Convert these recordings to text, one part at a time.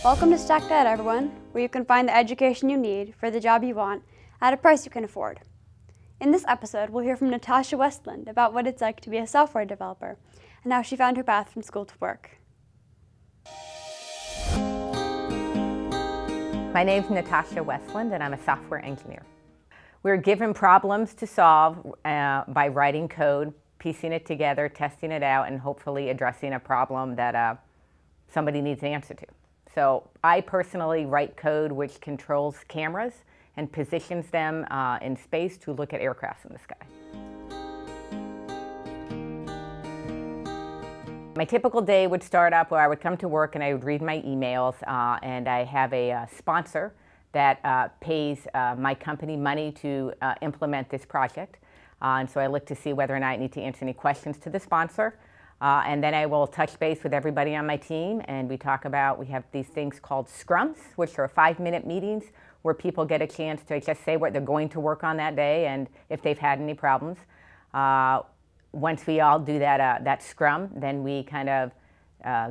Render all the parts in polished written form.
Welcome to Stacked Ed, everyone, where you can find the education you need for the job you want at a price you can afford. In this episode, we'll hear from Natasha Westland about what it's like to be a software developer and how she found her path from school to work. My name's Natasha Westland, and I'm a software engineer. We're given problems to solve by writing code, piecing it together, testing it out, and hopefully addressing a problem that somebody needs an answer to. So I personally write code which controls cameras and positions them in space to look at aircrafts in the sky. My typical day would start up where I would come to work and I would read my emails, and I have a sponsor that pays my company money to implement this project. And so I look to see whether or not I need to answer any questions to the sponsor. And then I will touch base with everybody on my team, and we have these things called scrums, which are 5-minute meetings where people get a chance to just say what they're going to work on that day and if they've had any problems. Once we all do that scrum, then we kind of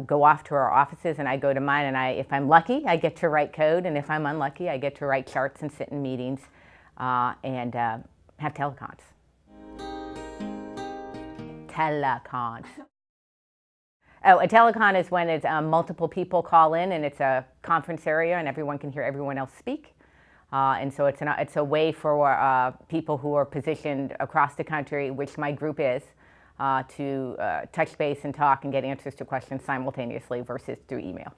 go off to our offices, and I go to mine, and if I'm lucky, I get to write code, and if I'm unlucky, I get to write charts and sit in meetings and have telecons. Telecons. Oh, a telecon is when it's multiple people call in and it's a conference area and everyone can hear everyone else speak. And so it's a way for people who are positioned across the country, which my group is, to touch base and talk and get answers to questions simultaneously versus through email.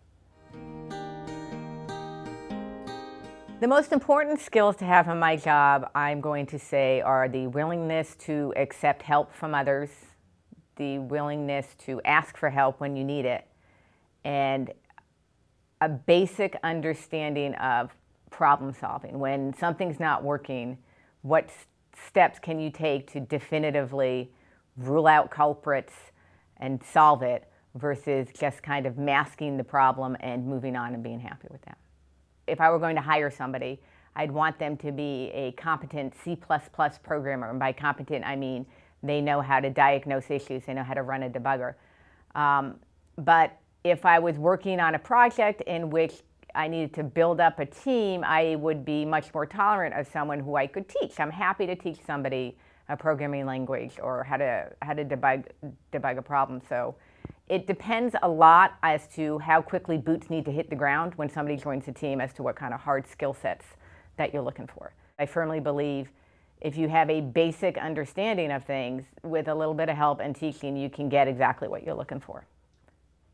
The most important skills to have in my job, I'm going to say, are the willingness to accept help from others, the willingness to ask for help when you need it, and a basic understanding of problem solving. When something's not working, what steps can you take to definitively rule out culprits and solve it versus just kind of masking the problem and moving on and being happy with that. If I were going to hire somebody, I'd want them to be a competent C++ programmer. And by competent, I mean they know how to diagnose issues, they know how to run a debugger. But if I was working on a project in which I needed to build up a team, I would be much more tolerant of someone who I could teach. I'm happy to teach somebody a programming language or how to debug a problem. So it depends a lot as to how quickly boots need to hit the ground when somebody joins the team as to what kind of hard skill sets that you're looking for. I firmly believe if you have a basic understanding of things, with a little bit of help and teaching, you can get exactly what you're looking for.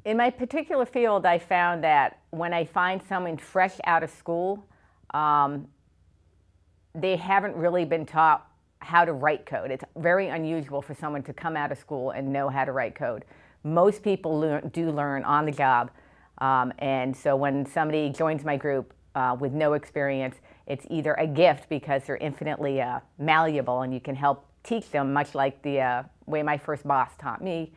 In my particular field, I found that when I find someone fresh out of school, they haven't really been taught how to write code. It's very unusual for someone to come out of school and know how to write code. Most people do learn on the job, and so when somebody joins my group with no experience, it's either a gift because they're infinitely malleable and you can help teach them, much like the way my first boss taught me,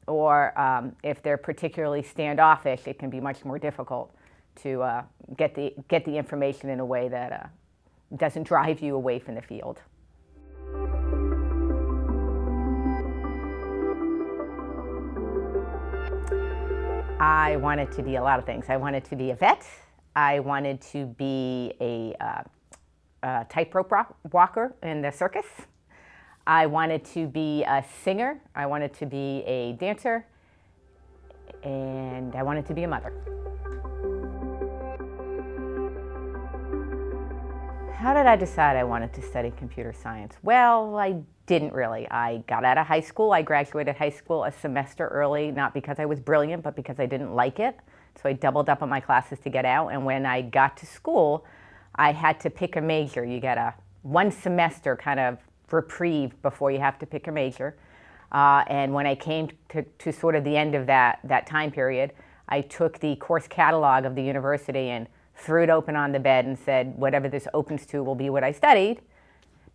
or if they're particularly standoffish, it can be much more difficult to get the information in a way that doesn't drive you away from the field. I wanted to be a lot of things. I wanted to be a vet. I wanted to be a tightrope walker in the circus. I wanted to be a singer. I wanted to be a dancer. And I wanted to be a mother. How did I decide I wanted to study computer science? Well, I didn't really. I got out of high school. I graduated high school a semester early, not because I was brilliant, but because I didn't like it. So I doubled up on my classes to get out. And when I got to school, I had to pick a major. You get a 1 semester kind of reprieve before you have to pick a major. And when I came to sort of the end of that time period, I took the course catalog of the university and threw it open on the bed and said, whatever this opens to will be what I studied.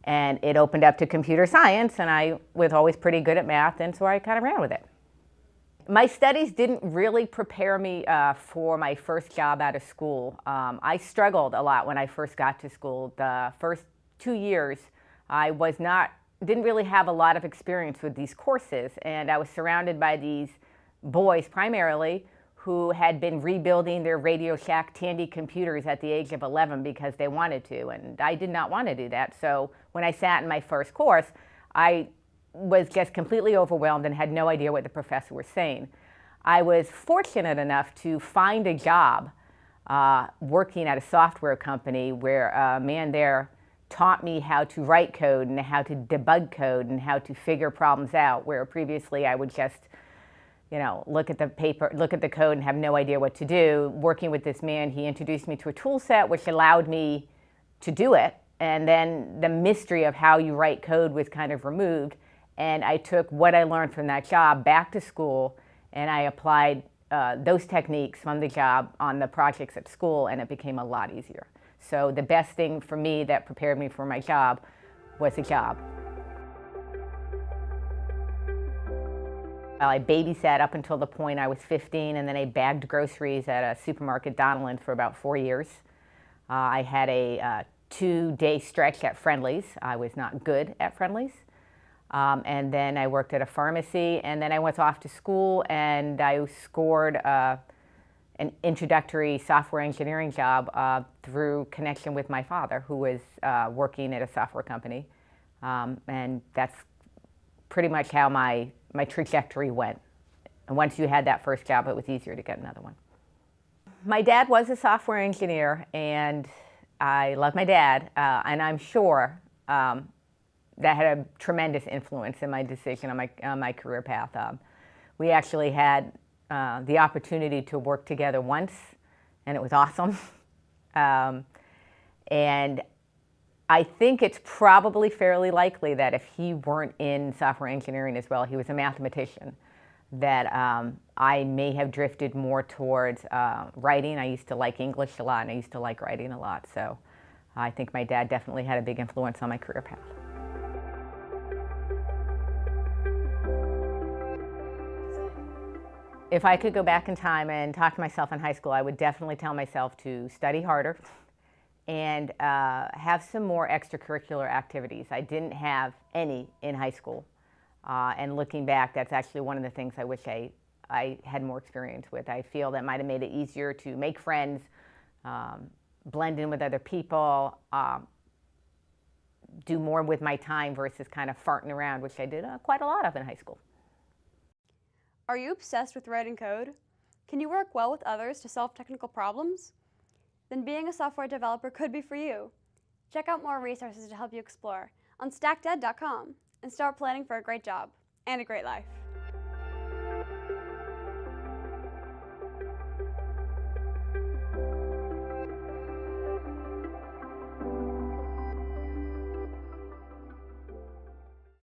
And it opened up to computer science, and I was always pretty good at math, and so I kind of ran with it. My studies didn't really prepare me for my first job out of school. I struggled a lot when I first got to school. The first 2 years, I didn't really have a lot of experience with these courses, and I was surrounded by these boys primarily who had been rebuilding their Radio Shack Tandy computers at the age of 11 because they wanted to, and I did not want to do that. So when I sat in my first course, I was just completely overwhelmed and had no idea what the professor was saying. I was fortunate enough to find a job working at a software company where a man there taught me how to write code and how to debug code and how to figure problems out, where previously I would just look at the paper, look at the code and have no idea what to do. Working with this man, he introduced me to a tool set which allowed me to do it. And then the mystery of how you write code was kind of removed. And I took what I learned from that job back to school, and I applied those techniques from the job on the projects at school, and it became a lot easier. So the best thing for me that prepared me for my job was a job. I babysat up until the point I was 15, and then I bagged groceries at a supermarket, Donnellan, for about 4 years. I had a 2-day stretch at Friendly's. I was not good at Friendly's. And then I worked at a pharmacy, and then I went off to school, and I scored an introductory software engineering job through connection with my father, who was working at a software company. And that's pretty much how my trajectory went. And once you had that first job, it was easier to get another one. My dad was a software engineer, and I love my dad, and I'm sure that had a tremendous influence in my decision on my career path. We actually had the opportunity to work together once, and it was awesome. And I think it's probably fairly likely that if he weren't in software engineering as well, he was a mathematician, that I may have drifted more towards writing. I used to like English a lot, and I used to like writing a lot. So I think my dad definitely had a big influence on my career path. If I could go back in time and talk to myself in high school, I would definitely tell myself to study harder and have some more extracurricular activities. I didn't have any in high school. And looking back, that's actually one of the things I wish I had more experience with. I feel that might have made it easier to make friends, blend in with other people, do more with my time versus kind of farting around, which I did quite a lot of in high school. Are you obsessed with writing code? Can you work well with others to solve technical problems? Then being a software developer could be for you. Check out more resources to help you explore on StackDead.com and start planning for a great job and a great life.